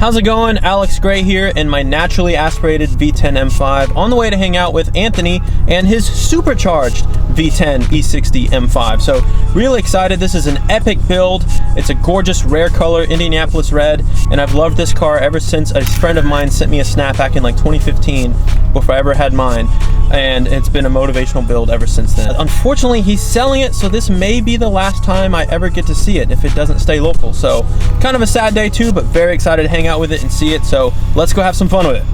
How's it going? Alex Gray here in my naturally aspirated V10 M5 on the way to hang out with Anthony and his supercharged V10 E60 M5. So really excited. This is an epic build. It's a gorgeous rare color, Indianapolis red, and I've loved this car ever since a friend of mine sent me a snap back in like 2015 before I ever had mine, and it's been a motivational build ever since then. Unfortunately, he's selling it, so this may be the last time I ever get to see it if it doesn't stay local. So kind of a sad day too, but very excited to hang out with it and see it. So let's go have some fun with it.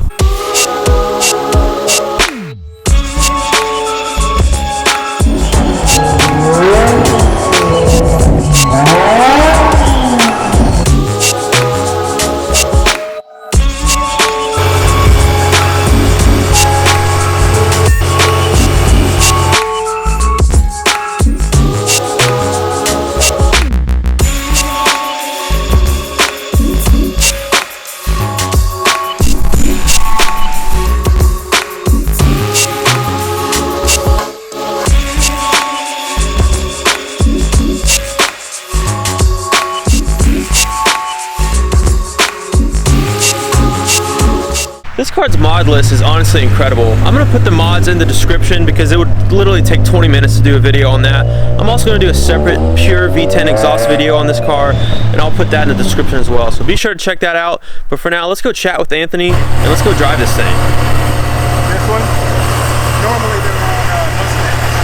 This car's mod list is honestly incredible. I'm gonna put the mods in the description because it would literally take 20 minutes to do a video on that. I'm also gonna do a separate pure V10 exhaust video on this car, and I'll put that in the description as well. So be sure to check that out. But for now, let's go chat with Anthony and let's go drive this thing. This one? Normally they're on Mustangs.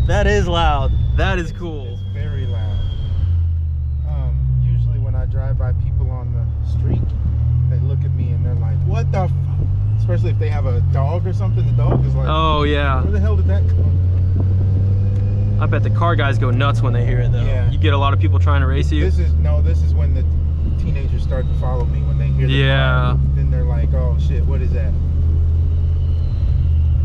That is loud. That is cool. It's very loud. Usually when I drive by people on the street, they look at me and they're like, what the f-? Especially if they have a dog or something. The dog is like, oh yeah, where the hell did that come? I bet the car guys go nuts when they hear it though. Yeah. You get a lot of people trying to race you. This is when the teenagers start to follow me when they hear the car. Then they're like, oh shit, what is that?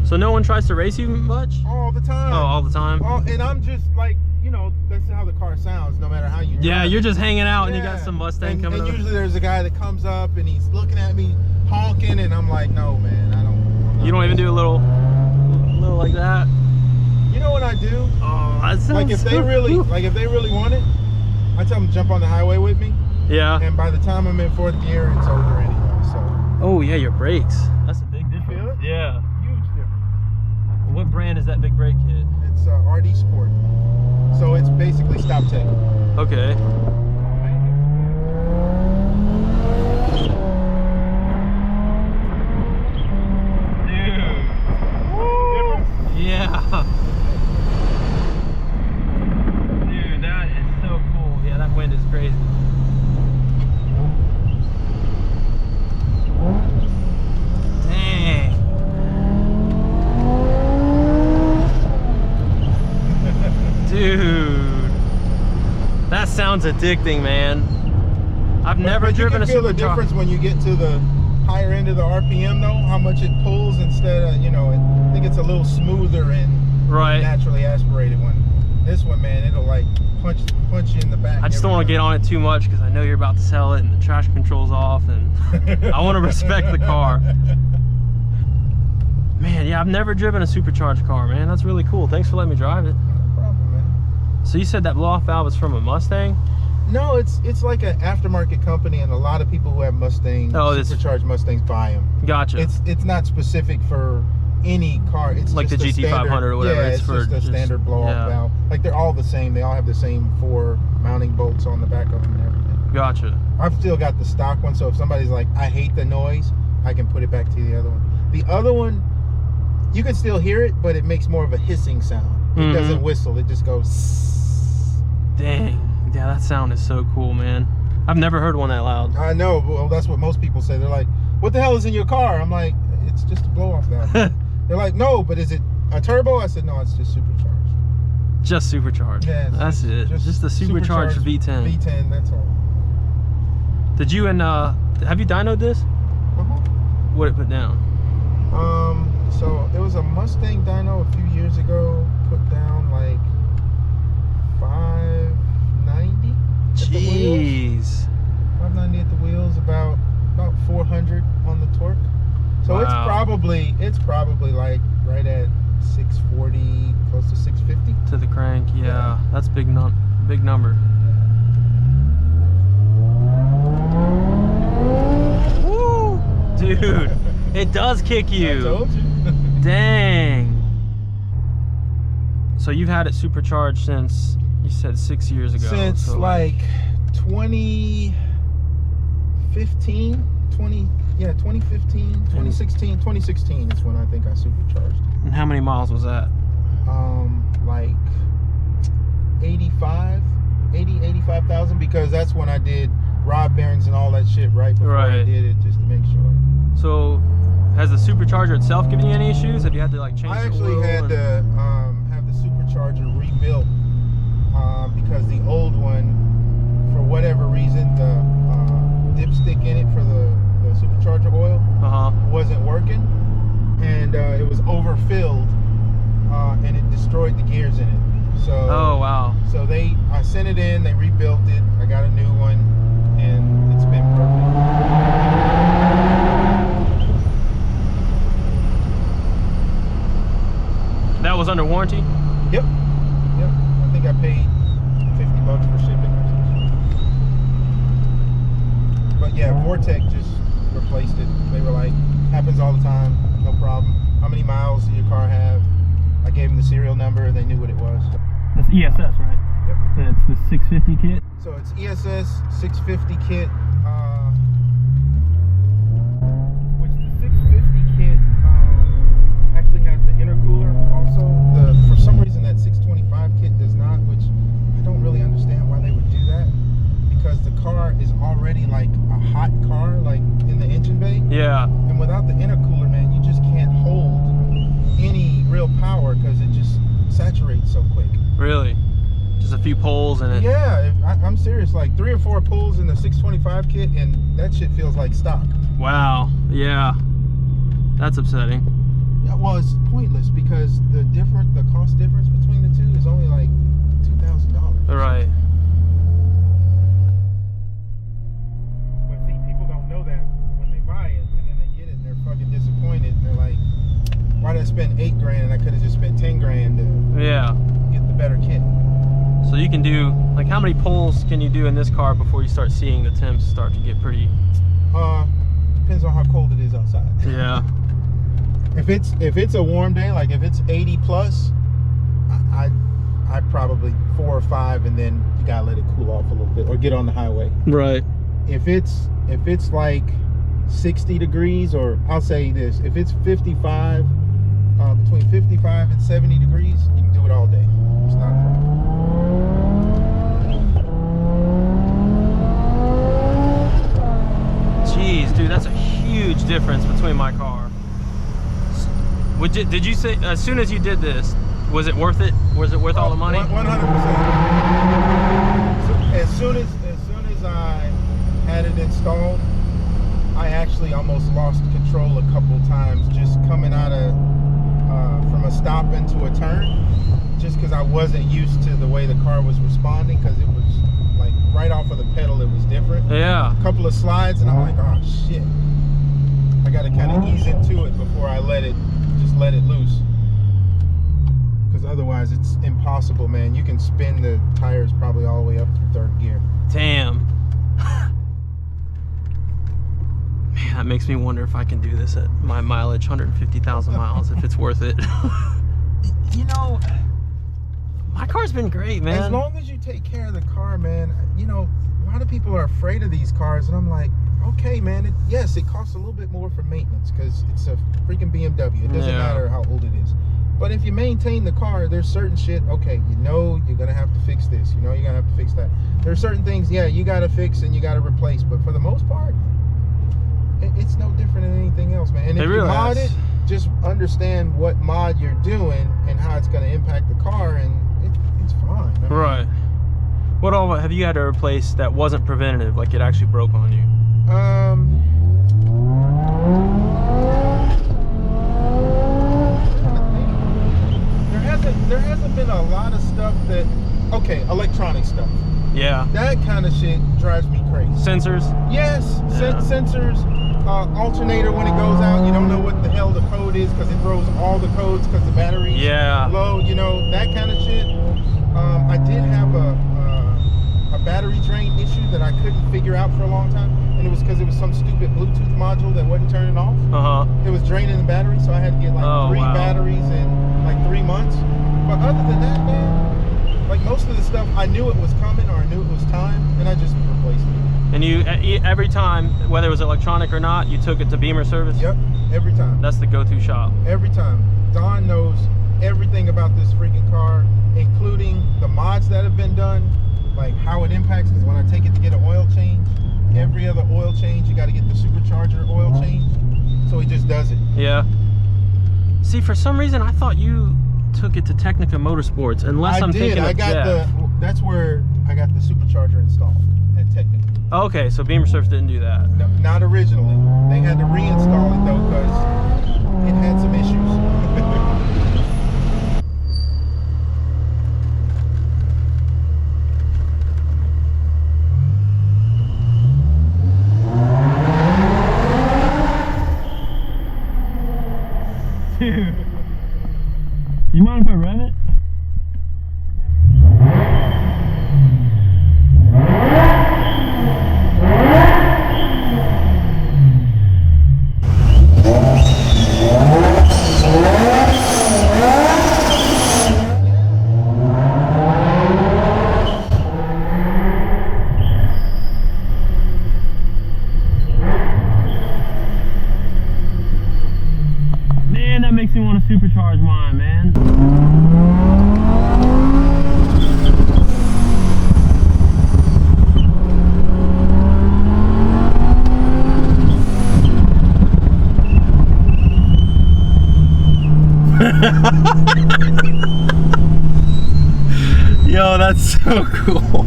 So no one tries to race you much? All the time. Oh, all the time? And I'm just like, you know, that's how the car sounds, no matter how you drive. Yeah, you're just hanging out and you got some Mustang coming up. And usually there's a guy that comes up and he's looking at me, honking, and I'm like, no, man, I don't. You don't even do a little like that? You know what I do? Oh, that sounds like if they really want it, I tell them to jump on the highway with me. Yeah. And by the time I'm in fourth gear, it's over anyway, so. Oh yeah, your brakes. That's a big difference. You feel it? Yeah. Huge difference. What brand is that big brake kit? It's RDSport. So it's basically stop take. Okay. Dude. Woo. Yeah. Dude, that is so cool. Yeah, that wind is crazy. Dang. Dude, that sounds addicting, man. I've never driven a supercharger. You can feel the difference when you get to the higher end of the RPM though, how much it pulls instead of, you know, I think it's a little smoother and naturally aspirated one. This one, man, it'll like punch you in the back. I just don't want to get on it too much because I know you're about to sell it and the traction control's off, and I want to respect the car. Man, yeah, I've never driven a supercharged car, man. That's really cool. Thanks for letting me drive it. No problem, man. So you said that blow-off valve is from a Mustang? No, it's like an aftermarket company, and a lot of people who have Mustangs, supercharged Mustangs, buy them. Gotcha. It's not specific for any car. It's like just the GT500 or whatever. Yeah, it's just a standard blow-off valve. Like they're all the same. They all have the same 4 mounting bolts on the back of them and everything. Gotcha. I've still got the stock one, so if somebody's like, I hate the noise, I can put it back to the other one. The other one, you can still hear it, but it makes more of a hissing sound. It doesn't whistle. It just goes. Dang. Yeah, that sound is so cool, man. I've never heard one that loud. I know. Well, that's what most people say. They're like, what the hell is in your car? I'm like, it's just a blow-off valve. They're like, no, but is it a turbo? I said, no, it's just supercharged. Just supercharged. Yeah, that's it. Just the supercharged V10. V10, that's all. Did you have you dynoed this? What it put down? So it was a Mustang dyno a few years ago. Put down like 590. Jeez. 590 at the wheels, about 400 on the torque. So it's probably like right at 640, close to 650 to the crank. Yeah. That's big number. Woo, dude, it does kick you. I told you. Dang. So you've had it supercharged since, you said 6 years ago. Since so like 2015, 2016 is when I think I supercharged. And how many miles was that? Like 85,000, because that's when I did rod bearings and all that shit right before I did it, just to make sure. So has the supercharger itself given you any issues? Have you had to like change the oil? I actually had to have the supercharger rebuilt because the old one, for whatever reason, the dipstick in it for the supercharger oil wasn't working, and it was overfilled, and it destroyed the gears in it. So so I sent it in, they rebuilt it, I got a new one, and it's been perfect. That was under warranty? Yep. I think I paid $50 for shipping. But yeah, Vortec just replaced it. They were like, happens all the time, no problem. How many miles does your car have? I gave them the serial number and they knew what it was. That's ESS, right? Yep. That's the 650 kit? So it's ESS 650 kit, which the 650 kit actually has the intercooler also. For some reason that 625 kit does not, which I don't really understand why they would do that, because the car is already like a hot car, like in the engine bay. Yeah. And without the intercooler, man, you just can't hold any real power because it just saturates so quick. Really? Just a few pulls in it? Yeah, I'm serious. Like 3 or 4 pulls in the 625 kit, and that shit feels like stock. Wow. Yeah. That's upsetting. Yeah, well, it's pointless because the cost difference between the two is only like $2,000. Right. But see, people don't know that when they buy it, and then they get it and they're fucking disappointed, and they're like, why did I spend $8 grand and I could have just spent 10 grand to get the better kit? So you can do, like, how many pulls can you do in this car before you start seeing the temps start to get pretty? Depends on how cold it is outside. Yeah. If it's a warm day, like if it's 80 plus, I'd probably 4 or 5, and then you gotta let it cool off a little bit or get on the highway. Right. If it's like 60 degrees, or I'll say this, if it's 55, between 55 and 70 degrees, you can do it all day. It's not a problem. Jeez, dude, that's a huge difference between my car. Did you say, as soon as you did this, was it worth it? Was it worth all the money? 100%. As soon as I had it installed, I actually almost lost control a couple times, just coming out of from a stop into a turn, just because I wasn't used to the way the car was responding, because it was like right off of the pedal, it was different. Yeah. A couple of slides and I'm like, oh shit. I got to kind of ease into it before I let it loose. Because otherwise it's impossible, man. You can spin the tires probably all the way up through third gear. Damn. Man, that makes me wonder if I can do this at my mileage, 150,000 miles, if it's worth it. You know, my car's been great, man. As long as you take care of the car, man. You know, a lot of people are afraid of these cars, and I'm like, okay, man, yes, it costs a little bit more for maintenance because it's a freaking BMW. It doesn't matter how old it is. But if you maintain the car, there's certain shit, okay, you know you're going to have to fix this. You know you're going to have to fix that. There are certain things, yeah, you got to fix and you got to replace. But for the most part, it's no different than anything else, man. And if you mod it, just understand what mod you're doing and how it's going to impact the car, and it's fine. I mean, right. What all have you had to replace that wasn't preventative, like it actually broke on you? There hasn't been a lot of stuff that, okay, electronic stuff. Yeah. That kind of shit drives me crazy. Sensors? Yes, sensors. Alternator, when it goes out, you don't know what the hell the code is because it throws all the codes because the battery's low, you know, that kind of shit. I did have a battery drain issue that I couldn't figure out for a long time, and it was because it was some stupid Bluetooth module that wasn't turning off. It was draining the battery, so I had to get like 3 batteries in like 3 months. But other than that, man, like most of the stuff, I knew it was coming or I knew it was time, and I just replaced it. And you, every time, whether it was electronic or not, you took it to Beamer service? Yep, every time. That's the go-to shop. Every time. Don knows everything about this freaking car, including the mods that have been done, like how it impacts, because when I take it to get an oil change, every other oil change, you got to get the supercharger oil change. So he just does it. Yeah. See, for some reason, I thought you took it to Technica Motorsports, unless I'm thinking of Jeff. That's where I got the supercharger installed at Technica. Okay, so Beamer Surf didn't do that. No, not originally. They had to reinstall it though because it had some issues. Dude, you mind if I rev it? Man, that makes me want to supercharge mine, man. Yo, that's so cool.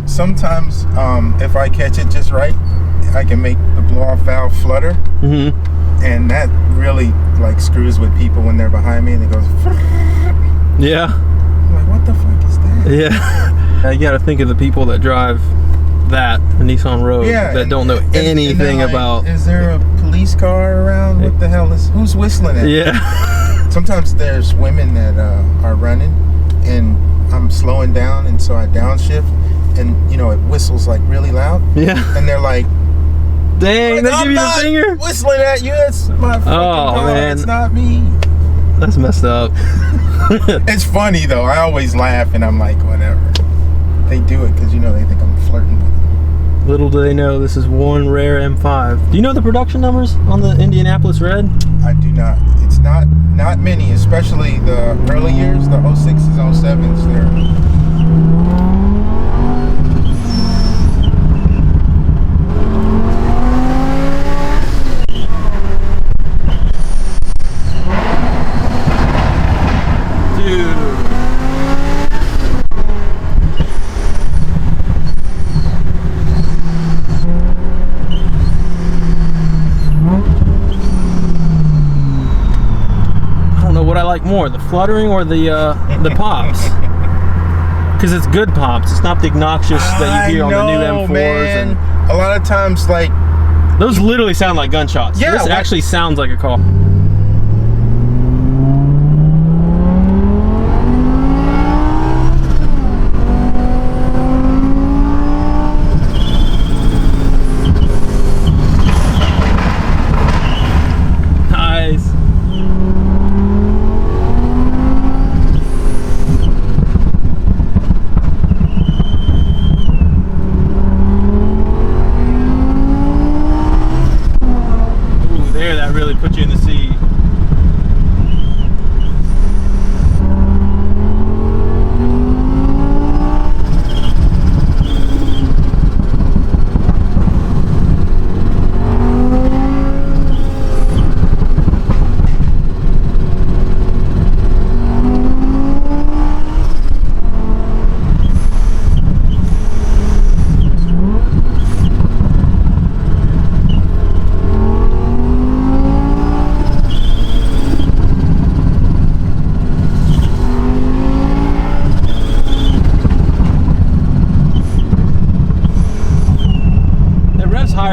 Sometimes, if I catch it just right, I can make the blow-off valve flutter, and that really like screws with people when they're behind me and it goes. Yeah. I'm like, what the fuck is that? Yeah. You got to think of the people that drive that Nissan Rogue that don't know anything like, about. Is there a police car around? What the hell is? Who's whistling at? Yeah. Sometimes there's women that are running, and I'm slowing down, and so I downshift, and you know it whistles like really loud. Yeah. And they're like, "Dang, they give you the finger." Whistling at you. It's my fucking car. Man. It's not me. That's messed up. It's funny though. I always laugh, and I'm like, whatever. They do it because you know they think I'm flirting with them. Little do they know this is one rare M5. Do you know the production numbers on the Indianapolis Red? I do not. It's not many, especially the early years, the 06s, 07s. They're like more, the fluttering or the pops? Because it's good pops. It's not the obnoxious that you hear on the new M4s. Man. And a lot of times, like those literally sound like gunshots. Yeah, this actually sounds like a car.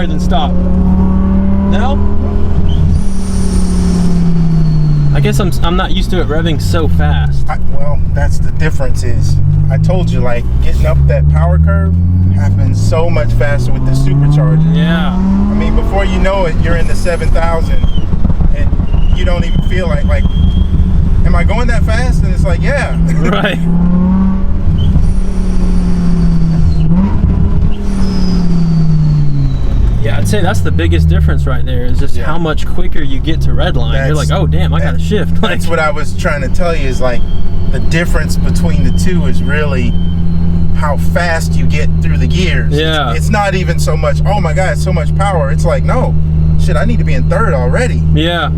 higher than stop. No? I guess I'm not used to it revving so fast. Well, that's the difference is, I told you, like, getting up that power curve happens so much faster with the supercharger. Yeah. I mean, before you know it, you're in the 7,000 and you don't even feel like, am I going that fast? And it's like, yeah. Right. Yeah, I'd say that's the biggest difference right there, is just how much quicker you get to redline. You're like, oh damn, I gotta shift. That's what I was trying to tell you, is like the difference between the two is really how fast you get through the gears. Yeah. It's not even so much, oh my God, it's so much power. It's like, no, shit, I need to be in third already. Yeah.